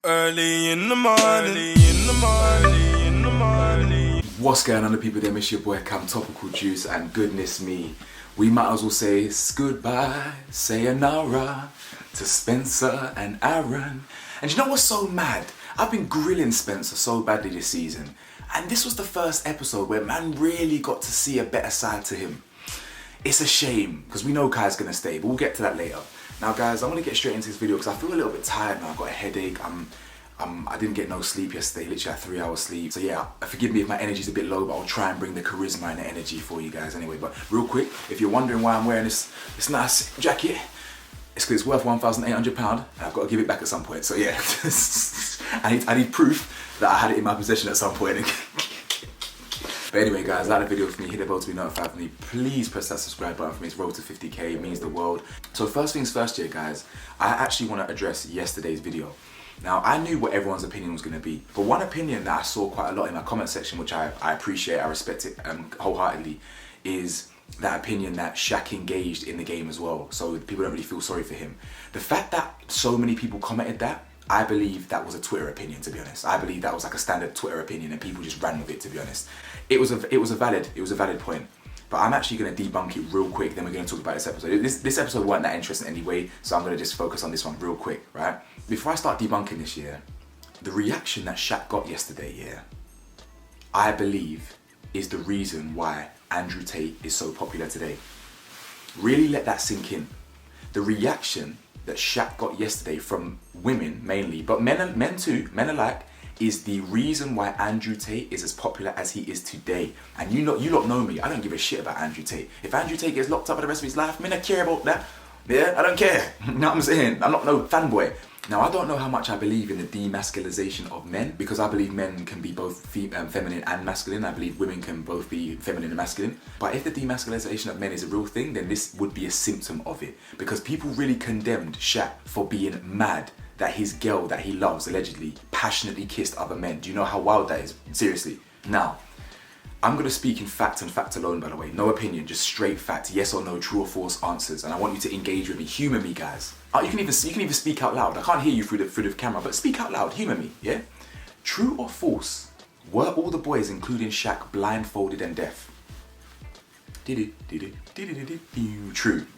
Early in the morning. What's going on, the people? Them, it's your boy Cam Topical Juice, and goodness me, we might as well say goodbye, sayonara to Spencer and Aaron. And you know what's so mad? I've been grilling Spencer so badly this season, and this was the first episode where man really got to see a better side to him. It's a shame, because we know Kai's gonna stay, but we'll get to that later. Now guys, I'm gonna get straight into this video because I feel a little bit tired now. I've got a headache. I didn't get no sleep yesterday, literally had 3 hours sleep. So yeah, forgive me if my energy's a bit low, but I'll try and bring the charisma and the energy for you guys anyway. But real quick, if you're wondering why I'm wearing this nice jacket, it's because it's worth £1,800 and I've got to give it back at some point. So yeah, I need proof that I had it in my possession at some point. But anyway guys, like the video for me, hit the bell to be notified for me. Please press that subscribe button for me. It's road to 50k, it means the world. So first things first here guys, I actually want to address yesterday's video. Now I knew what everyone's opinion was going to be, but one opinion that I saw quite a lot in my comment section, which I appreciate, I respect it wholeheartedly, is that opinion that Shaq engaged in the game as well, so people don't really feel sorry for him. The fact that so many people commented that, I believe that was a Twitter opinion, to be honest. I believe that was like a standard Twitter opinion and people just ran with it, to be honest. It was a valid point. But I'm actually going to debunk it real quick, then we're going to talk about this episode. This episode weren't that interesting anyway, so I'm going to just focus on this one real quick, right? Before I start debunking this year, the reaction that Shaq got yesterday, yeah, I believe is the reason why Andrew Tate is so popular today. Really let that sink in. The reaction that Shaq got yesterday from women mainly, but men too, men alike, is the reason why Andrew Tate is as popular as he is today. And you lot know me, I don't give a shit about Andrew Tate. If Andrew Tate gets locked up for the rest of his life, I don't care about that. Yeah, I don't care. You know what I'm saying? I'm not no fanboy. Now, I don't know how much I believe in the demasculization of men, because I believe men can be both feminine and masculine. I believe women can both be feminine and masculine. But if the demasculization of men is a real thing, then this would be a symptom of it. Because people really condemned Shaq for being mad that his girl that he loves, allegedly, passionately kissed other men. Do you know how wild that is? Seriously. Now, I'm going to speak in fact and fact alone, by the way. No opinion, just straight fact. Yes or no, true or false answers. And I want you to engage with me. Humour me, guys. You can even speak out loud. I can't hear you through the camera, but speak out loud. Humour me, yeah? True or false? Were all the boys, including Shaq, blindfolded and deaf? True.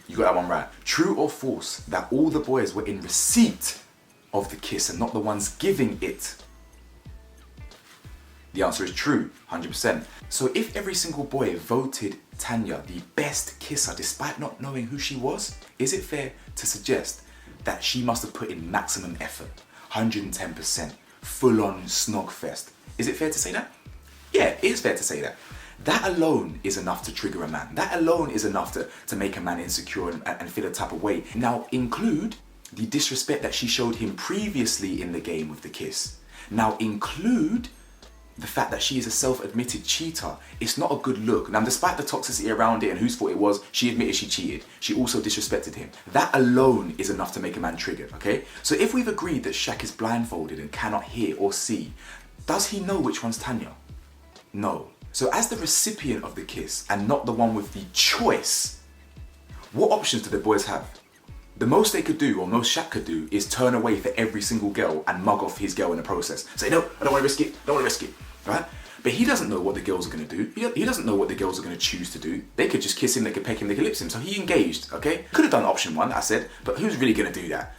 You got that one right. True or false that all the boys were in receipt of the kiss and not the ones giving it? The answer is true, 100%. So if every single boy voted Tanya the best kisser despite not knowing who she was, is it fair to suggest that she must have put in maximum effort, 110%, full-on snog fest? Is it fair to say that? Yeah, it is fair to say that. That alone is enough to trigger a man. That alone is enough to make a man insecure and feel a type of way. Now include the disrespect that she showed him previously in the game with the kiss. Now include the fact that she is a self-admitted cheater. It's not a good look. Now, despite the toxicity around it and whose fault it was, she admitted she cheated. She also disrespected him. That alone is enough to make a man triggered, okay? So if we've agreed that Shaq is blindfolded and cannot hear or see, does he know which one's Tanya? No. So as the recipient of the kiss and not the one with the choice, what options do the boys have? The most they could do, or most Shaq could do, is turn away for every single girl and mug off his girl in the process. Say, no, I don't want to risk it, right? But he doesn't know what the girls are going to do. He doesn't know what the girls are going to choose to do. They could just kiss him, they could peck him, they could lips him. So he engaged, okay? Could have done option one, I said, but who's really going to do that?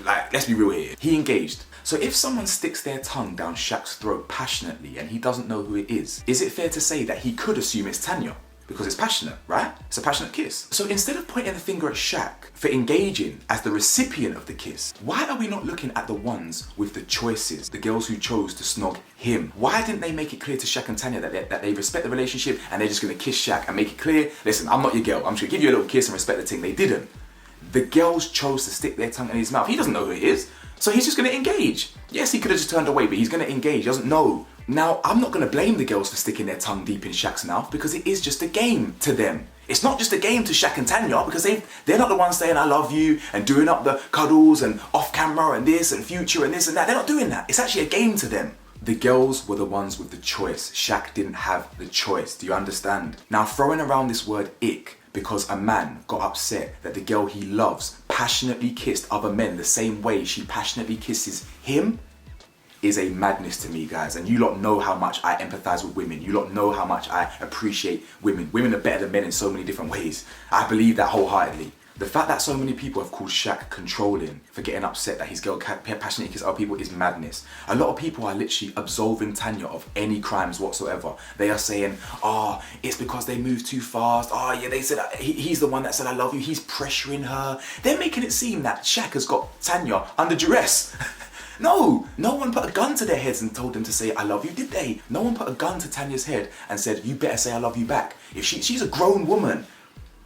Like, let's be real here. He engaged. So if someone sticks their tongue down Shaq's throat passionately and he doesn't know who it is it fair to say that he could assume it's Tanya? Because it's passionate, right? It's a passionate kiss. So instead of pointing the finger at Shaq for engaging as the recipient of the kiss, why are we not looking at the ones with the choices, the girls who chose to snog him? Why didn't they make it clear to Shaq and Tanya that they respect the relationship and they're just gonna kiss Shaq and make it clear, listen, I'm not your girl, I'm just gonna give you a little kiss and respect the thing? They didn't. The girls chose to stick their tongue in his mouth. He doesn't know who it is, so he's just gonna engage. Yes, he could have just turned away, but he's gonna engage, he doesn't know. Now, I'm not going to blame the girls for sticking their tongue deep in Shaq's mouth because it is just a game to them. It's not just a game to Shaq and Tanya because they're not the ones saying I love you and doing up the cuddles and off camera and this and future and this and that. They're not doing that. It's actually a game to them. The girls were the ones with the choice. Shaq didn't have the choice. Do you understand? Now, throwing around this word ick because a man got upset that the girl he loves passionately kissed other men the same way she passionately kisses him is a madness to me, guys. And you lot know how much I empathize with women. You lot know how much I appreciate women. Women are better than men in so many different ways. I believe that wholeheartedly. The fact that so many people have called Shaq controlling for getting upset that his girl passionately kisses other people is madness. A lot of people are literally absolving Tanya of any crimes whatsoever. They are saying, oh, it's because they moved too fast. Oh yeah, they said he's the one that said I love you. He's pressuring her. They're making it seem that Shaq has got Tanya under duress. No one put a gun to their heads and told them to say I love you, did they? No one put a gun to Tanya's head and said you better say I love you back. If she's a grown woman,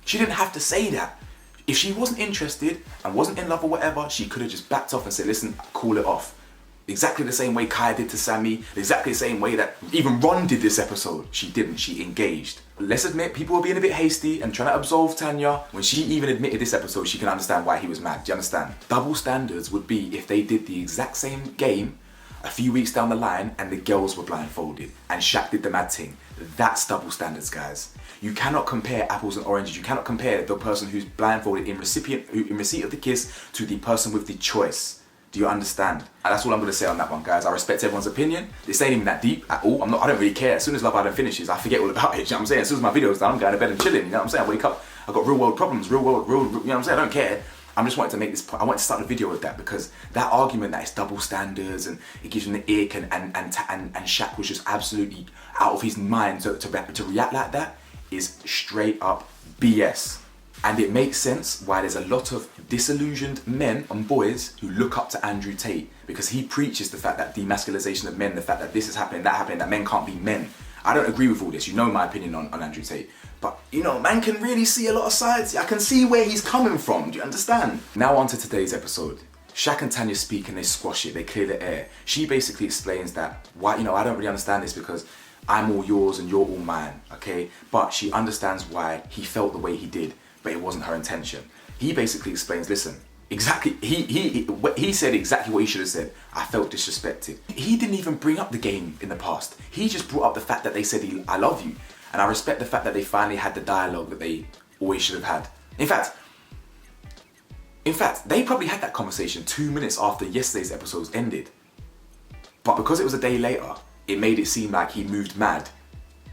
she didn't have to say that. If she wasn't interested and wasn't in love or whatever, she could have just backed off and said, listen, call it off. Exactly the same way Kai did to Samie, exactly the same way that even Ron did this episode. She didn't, she engaged. Let's admit, people were being a bit hasty and trying to absolve Tanya. When she even admitted this episode, she can understand why he was mad. Do you understand? Double standards would be if they did the exact same game a few weeks down the line and the girls were blindfolded and Shaq did the mad thing. That's double standards, guys. You cannot compare apples and oranges. You cannot compare the person who's blindfolded in receipt of the kiss to the person with the choice. Do you understand? And that's all I'm going to say on that one, guys. I respect everyone's opinion. This ain't even that deep at all. I don't really care. As soon as Love Island finishes, I forget all about it. You know what I'm saying? As soon as my video's done, I'm going to bed and chilling. You know what I'm saying? I wake up, I've got real world problems, you know what I'm saying? I don't care. I'm just wanting to make this point. I want to start the video with that because that argument that it's double standards and it gives him the ick and Shaq was just absolutely out of his mind to react like that is straight up BS. And it makes sense why there's a lot of disillusioned men and boys who look up to Andrew Tate because he preaches the fact that demasculization of men, the fact that this is happening, that men can't be men. I don't agree with all this. You know my opinion on Andrew Tate. But, you know, man can really see a lot of sides. I can see where he's coming from. Do you understand? Now on to today's episode. Shaq and Tanya speak and they squash it. They clear the air. She basically explains that, why, you know, I don't really understand this because I'm all yours and you're all mine, okay? But she understands why he felt the way he did, but it wasn't her intention. He basically explains, listen, exactly, he said exactly what he should have said. I felt disrespected. He didn't even bring up the game in the past. He just brought up the fact that they said, I love you. And I respect the fact that they finally had the dialogue that they always should have had. In fact, they probably had that conversation 2 minutes after yesterday's episodes ended. But because it was a day later, it made it seem like he moved mad.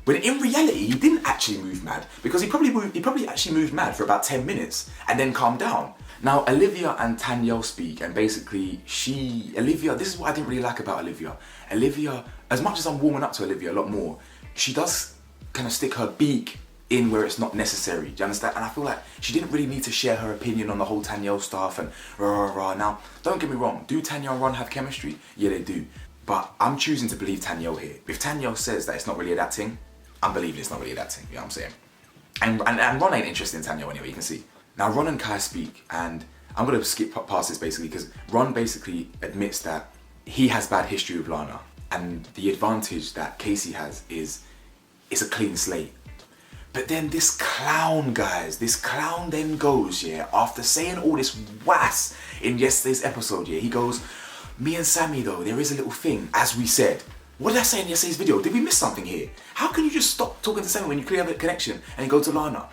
When in reality, he didn't actually move mad because he probably actually moved mad for about 10 minutes and then calmed down. Now, Olivia and Tanya speak and basically Olivia, this is what I didn't really like about Olivia. Olivia, as much as I'm warming up to Olivia a lot more, she does kind of stick her beak in where it's not necessary. Do you understand? And I feel like she didn't really need to share her opinion on the whole Tanya stuff and rah, rah, rah. Now, don't get me wrong. Do Tanya and Ron have chemistry? Yeah, they do. But I'm choosing to believe Tanya here. If Tanya says that it's not really adapting, I'm believing it's not really adapting. You know what I'm saying? And Ron ain't interested in Tanya anyway, you can see. Now, Ron and Kai speak, and I'm going to skip past this basically because Ron basically admits that he has bad history with Lana. And the advantage that Casey has is it's a clean slate. But then this clown, guys, this clown then goes, yeah, after saying all this was in yesterday's episode, yeah, he goes, me and Samie though, there is a little thing, as we said. What did I say in yesterday's video? Did we miss something here? How can you just stop talking to Samie when you clearly have a connection and you go to Lana?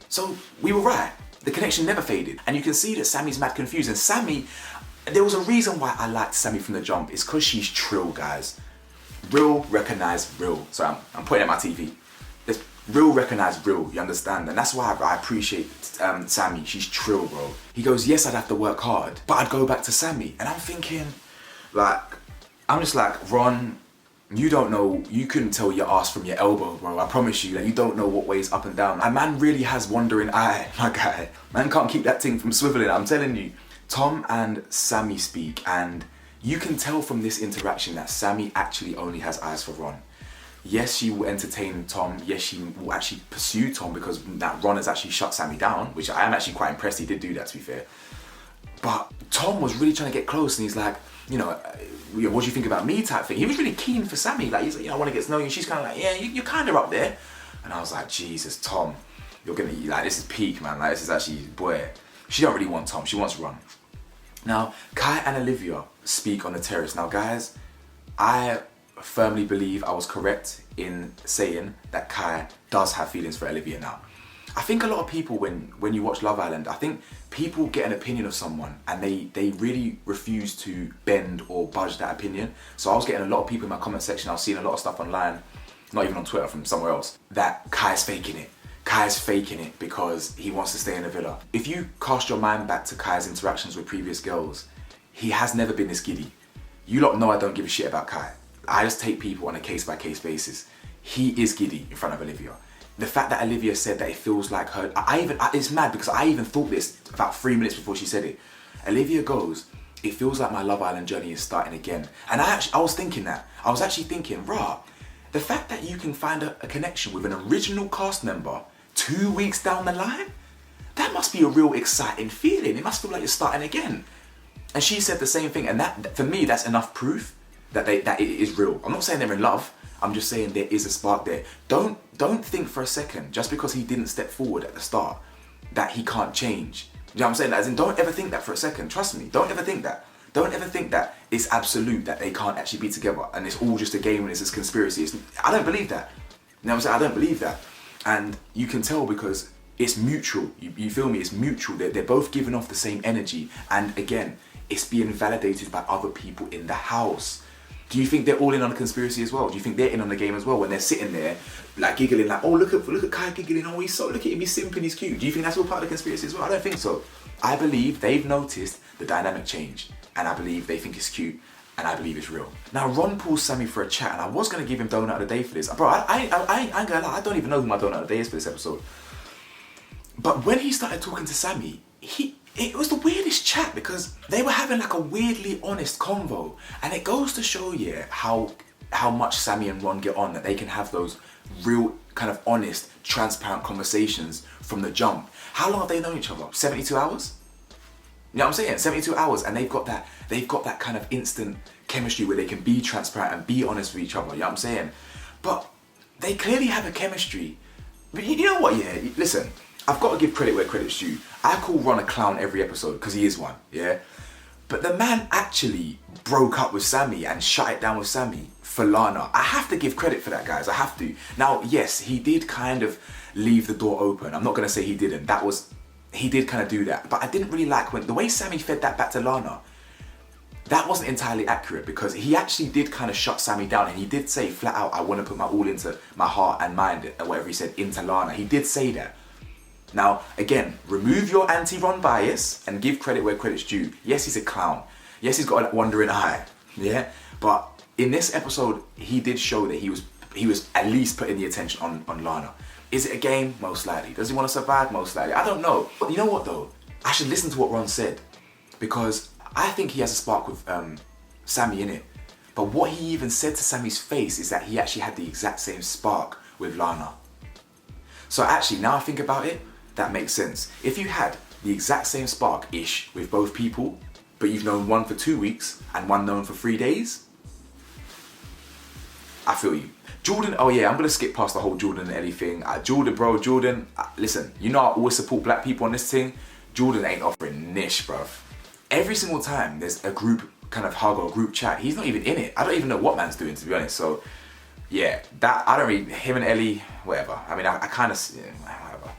So we were right. The connection never faded. And you can see that Sammy's mad confused. And Samie, there was a reason why I liked Samie from the jump. It's because she's trill, guys. Real, recognize real. So I'm pointing at my TV. There's real, recognize real, you understand? And that's why I appreciate Samie. She's trill, bro. He goes, yes, I'd have to work hard, but I'd go back to Samie. And I'm thinking, I'm just like, Ron, you don't know, you couldn't tell your ass from your elbow, bro. I promise you, you don't know what way's up and down. A man really has wandering eye, my guy. Man can't keep that thing from swiveling, I'm telling you. Tom and Samie speak, and you can tell from this interaction that Samie actually only has eyes for Ron. Yes, she will entertain Tom. Yes, she will actually pursue Tom because that Ron has actually shut Samie down, which I am actually quite impressed he did do that, to be fair. But Tom was really trying to get close, and he's like, you know, what do you think about me type thing. He was really keen for Samie. Like, he's like, you know, I want to get to know you. And she's kind of like, yeah, you're kind of up there. And I was like, Jesus, Tom, you're gonna, like, this is peak, man. Like, this is actually, boy. She don't really want Tom. She wants Ron. Now, Kai and Olivia speak on the terrace. Now, guys, I firmly believe I was correct in saying that Kai does have feelings for Olivia now. I think a lot of people, when you watch Love Island, I think people get an opinion of someone and they really refuse to bend or budge that opinion. So I was getting a lot of people in my comment section, I was seeing a lot of stuff online, not even on Twitter, from somewhere else, that Kai's faking it. Kai's faking it because he wants to stay in the villa. If you cast your mind back to Kai's interactions with previous girls, he has never been this giddy. You lot know I don't give a shit about Kai. I just take people on a case-by-case basis. He is giddy in front of Olivia. The fact that Olivia said that it feels like her, it's mad because I even thought this about 3 minutes before she said it. Olivia goes, it feels like my Love Island journey is starting again. And I was thinking that. I was actually thinking, rah, the fact that you can find a connection with an original cast member 2 weeks down the line, that must be a real exciting feeling. It must feel like you're starting again. And she said the same thing, and that, for me, that's enough proof that it is real. I'm not saying they're in love, I'm just saying there is a spark there. Don't think for a second, just because he didn't step forward at the start, that he can't change. You know what I'm saying? As in, don't ever think that for a second, trust me, don't ever think that. Don't ever think that it's absolute, that they can't actually be together and it's all just a game and it's a conspiracy. I don't believe that. You know what I'm saying? I don't believe that. And you can tell because it's mutual. You feel me? It's mutual. They're both giving off the same energy. And again, it's being validated by other people in the house. Do you think they're all in on the conspiracy as well? Do you think they're in on the game as well when they're sitting there like giggling, like, oh, look at Kai giggling, oh, look at him, he's simping, he's cute. Do you think that's all part of the conspiracy as well? I don't think so. I believe they've noticed the dynamic change, and I believe they think it's cute, and I believe it's real. Now, Ron pulls Samie for a chat, and I was going to give him donut of the day for this. Bro, I ain't gonna lie, I don't even know who my donut of the day is for this episode. But when he started talking to Samie, it was the weirdest chat because they were having like a weirdly honest convo. And it goes to show you how much Samie and Ron get on, that they can have those real kind of honest, transparent conversations from the jump. How long have they known each other? 72 hours? You know what I'm saying? 72 hours, and they've got that kind of instant chemistry where they can be transparent and be honest with each other, you know what I'm saying? But they clearly have a chemistry. But you know what, yeah, listen, I've got to give credit where credit's due. I call Ron a clown every episode, because he is one, yeah? But the man actually broke up with Samie and shut it down with Samie for Lana. I have to give credit for that, guys, I have to. Now, yes, he did kind of leave the door open. I'm not going to say he didn't. He did kind of do that. But I didn't really like the way Samie fed that back to Lana. That wasn't entirely accurate, because he actually did kind of shut Samie down, and he did say flat out, I want to put my all into my heart and mind, or whatever he said, into Lana. He did say that. Now, again, remove your anti-Ron bias and give credit where credit's due. Yes, he's a clown. Yes, he's got a wandering eye. Yeah? But in this episode, he did show that he was at least putting the attention on Lana. Is it a game? Most likely. Does he want to survive? Most likely. I don't know. But you know what though? I should listen to what Ron said, because I think he has a spark with Samie in it. But what he even said to Sammy's face is that he actually had the exact same spark with Lana. So actually, now I think about it, that makes sense. If you had the exact same spark-ish with both people, but you've known one for 2 weeks and one known for 3 days, I feel you. Jordan, oh yeah, I'm gonna skip past the whole Jordan and Ellie thing. Jordan, listen, you know I always support black people on this thing. Jordan ain't offering niche, bruv. Every single time there's a group kind of hug or group chat, he's not even in it. I don't even know what man's doing, to be honest. So yeah, that, I don't really, him and Ellie, whatever. I mean, I kind of, yeah, whatever.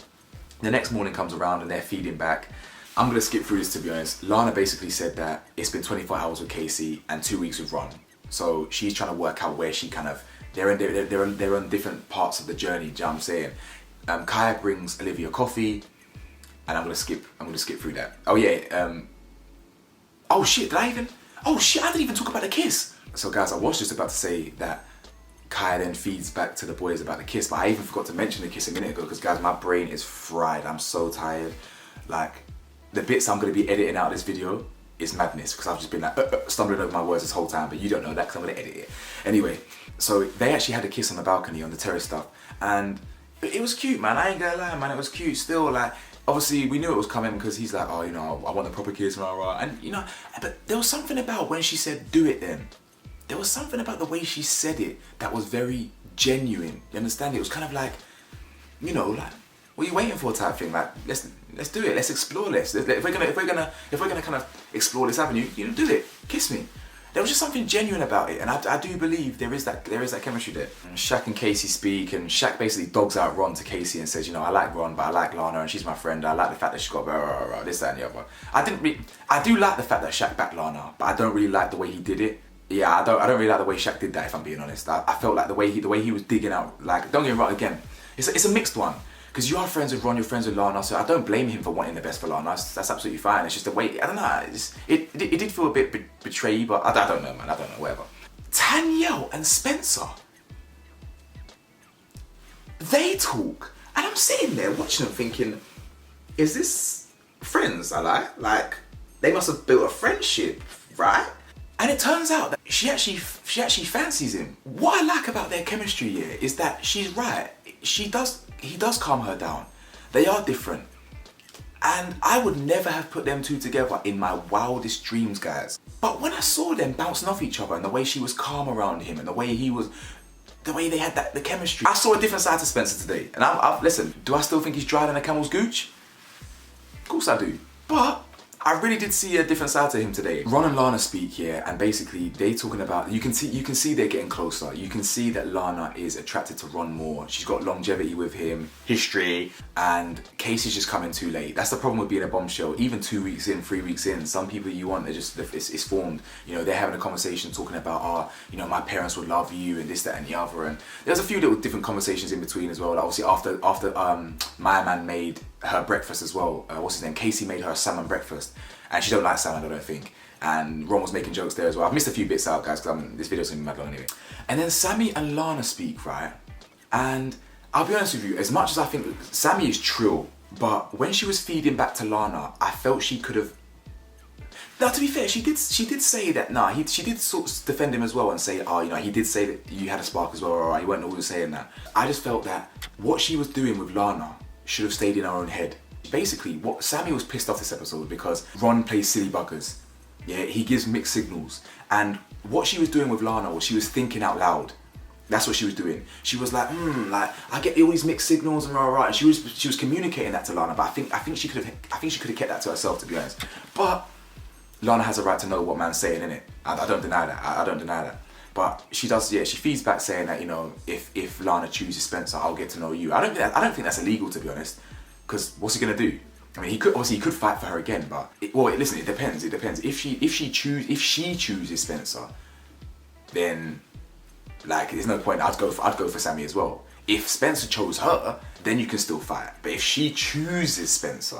The next morning comes around and they're feeding back. I'm gonna skip through this, to be honest. Lana basically said that it's been 24 hours with Casey and 2 weeks with Ron. So she's trying to work out where she kind of, they're on different parts of the journey, do you know what I'm saying? Kaya brings Olivia coffee, and I'm gonna skip through that. Oh yeah, oh shit, I didn't even talk about the kiss. So guys, I was just about to say that Kaya then feeds back to the boys about the kiss, but I even forgot to mention the kiss a minute ago, because guys, my brain is fried. I'm so tired. Like, the bits I'm gonna be editing out of this video is madness, because I've just been like stumbling over my words this whole time, but you don't know that because I'm gonna edit it. Anyway, so they actually had a kiss on the balcony on the terrace stuff, and it was cute, man. I ain't gonna lie, man, it was cute still. Like, obviously we knew it was coming, because he's like, oh, you know, I want the proper kiss, and you know, but there was something about when she said do it then. There was something about the way she said it that was very genuine. You understand? It was kind of like, you know, like, what are you waiting for type thing? Like, let's do it. Let's explore this. If we're gonna kind of explore this avenue, you know, do it. Kiss me. There was just something genuine about it, and I do believe there is that chemistry there. And Shaq and Casey speak, and Shaq basically dogs out Ron to Casey and says, you know, I like Ron, but I like Lana, and she's my friend. I like the fact that she's got this, that, and the other. I do like the fact that Shaq backed Lana, but I don't really like the way he did it. Yeah, I don't really like the way Shaq did that, if I'm being honest. I felt like the way he was digging out, like, don't get me wrong, again, it's a mixed one. Because you are friends with Ron, you're friends with Lana, so I don't blame him for wanting the best for Lana. That's absolutely fine. It's just the way, I don't know, it did feel a bit betrayed, but I don't know, man. I don't know, whatever. Danielle and Spencer, they talk, and I'm sitting there watching them thinking, is this friends I like? Like, they must have built a friendship, right? And it turns out that she actually fancies him. What I like about their chemistry here is that she's right. He does calm her down. They are different. And I would never have put them two together in my wildest dreams, guys. But when I saw them bouncing off each other and the way she was calm around him and the way they had the chemistry, I saw a different side to Spencer today. And listen, do I still think he's drier than a camel's gooch? Of course I do. But I really did see a different side to him today. Ron and Lana speak here, and basically they talking about, you can see they're getting closer. You can see that Lana is attracted to Ron more. She's got longevity with him, history, and Casey's just coming too late. That's the problem with being a bombshell. Even 2 weeks in, 3 weeks in, some people you want, it's formed. You know, they're having a conversation talking about, you know, my parents would love you and this, that, and the other. And there's a few little different conversations in between as well. Like obviously after my man made her breakfast as well. What's his name? Casey made her a salmon breakfast, and she don't like salmon, I don't think. And Ron was making jokes there as well. I've missed a few bits out, guys, because this video's gonna be mad long anyway. And then Samie and Lana speak, right? And I'll be honest with you, as much as I think Samie is trill, but when she was feeding back to Lana, I felt she could have. Now, to be fair, she did say that. She did sort of defend him as well and say, oh, you know, he did say that you had a spark as well, or he wasn't always saying that. I just felt that what she was doing with Lana should have stayed in her own head. Basically, what Samie was pissed off this episode because Ron plays silly buggers. Yeah, he gives mixed signals. And what she was doing with Lana was she was thinking out loud. That's what she was doing. She was like, like I get all these mixed signals and rah. And she was communicating that to Lana, but I think she could have kept that to herself, to be honest. But Lana has a right to know what man's saying, innit? I don't deny that. I don't deny that. But she does, yeah, she feeds back saying that, you know, if Lana chooses Spencer, I'll get to know you. I don't think that's illegal, to be honest. Because what's he gonna do? I mean, he could fight for her again, but listen, it depends. It depends. If she chooses Spencer, then like there's no point. I'd go for Samie as well. If Spencer chose her, then you can still fight. But if she chooses Spencer,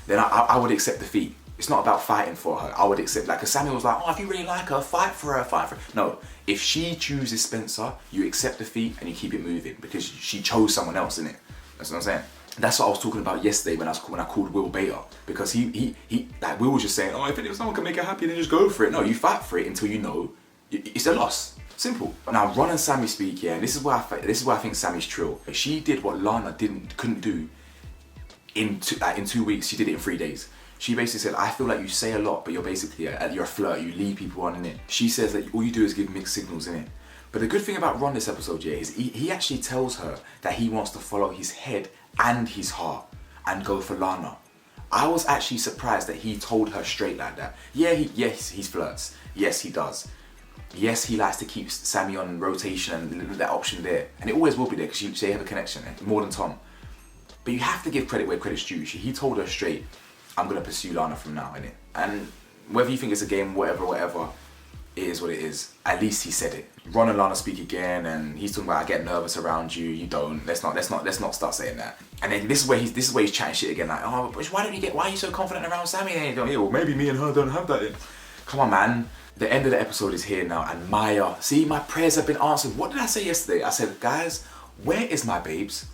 then I would accept defeat. It's not about fighting for her. I would accept, like, because Samie was like, oh, if you really like her, fight for her. No, if she chooses Spencer, you accept defeat and you keep it moving because she chose someone else, innit? That's what I'm saying. That's what I was talking about yesterday when I called Will beta, because he like Will was just saying, oh, if someone can make her happy, then just go for it. No, you fight for it until you know it's a loss. Simple. Now Ron and Samie speak here, and this is why I think Sammy's trill. She did what Lana couldn't do in 2 weeks. She did it in 3 days. She basically said, I feel like you say a lot, but you're basically you're a flirt. You lead people on, innit? She says that all you do is give mixed signals, innit? But the good thing about Ron this episode, yeah, is he actually tells her that he wants to follow his head and his heart and go for Lana. I was actually surprised that he told her straight like that. Yeah, yes, he flirts. Yes, he does. Yes, he likes to keep Samie on rotation and that option there. And it always will be there because they have a connection, more than Tom. But you have to give credit where credit's due. He told her straight, I'm going to pursue Lana from now, innit? And whether you think it's a game, whatever, it is what it is. At least he said it. Ron and Lana speak again, and he's talking about I get nervous around you. You don't. Let's not start saying that. And then this is where he's chatting shit again. Like, oh, why are you so confident around Samie? And you don't. Yeah, well, maybe me and her don't have that. Come on, man. The end of the episode is here now, and Maya. See, my prayers have been answered. What did I say yesterday? I said, guys, where is my babes?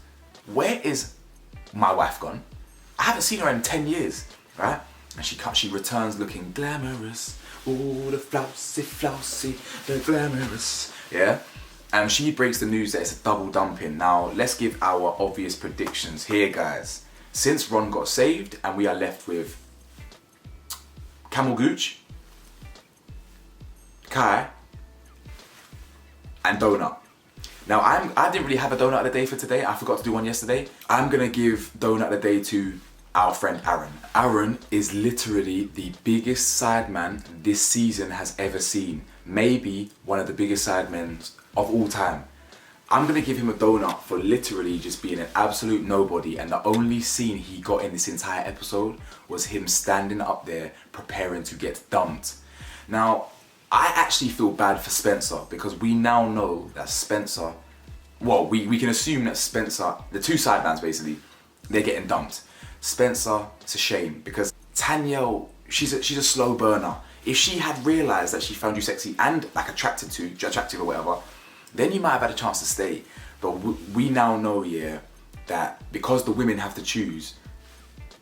Where is my wife gone? I haven't seen her in 10 years, right? And she returns looking glamorous. Oh, the flousy, the glamorous. Yeah? And she breaks the news that it's a double dumping. Now, let's give our obvious predictions here, guys. Since Ron got saved and we are left with Camel Gooch, Kai, and Donut. Now, I didn't really have a Donut of the day for today. I forgot to do one yesterday. I'm gonna give Donut of the day to our friend Aaron. Aaron is literally the biggest sideman this season has ever seen. maybe one of the biggest sidemen of all time. I'm gonna give him a donut for literally just being an absolute nobody, and the only scene he got in this entire episode was him standing up there preparing to get dumped. Now, I actually feel bad for Spencer because we now know that Spencer, well, we can assume that Spencer, the two sidemans basically, they're getting dumped. Spencer, it's a shame because Tanya, she's a slow burner. If she had realised that she found you sexy and like attractive or whatever, then you might have had a chance to stay. But we now know, yeah, that because the women have to choose,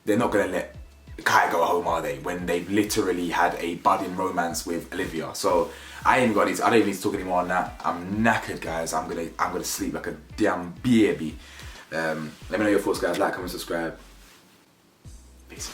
they're not gonna let Kai go home, are they? When they've literally had a budding romance with Olivia. So I don't even need to talk anymore on that. I'm knackered, guys. I'm gonna sleep like a damn baby. Let me know your thoughts, guys. Like, comment, subscribe.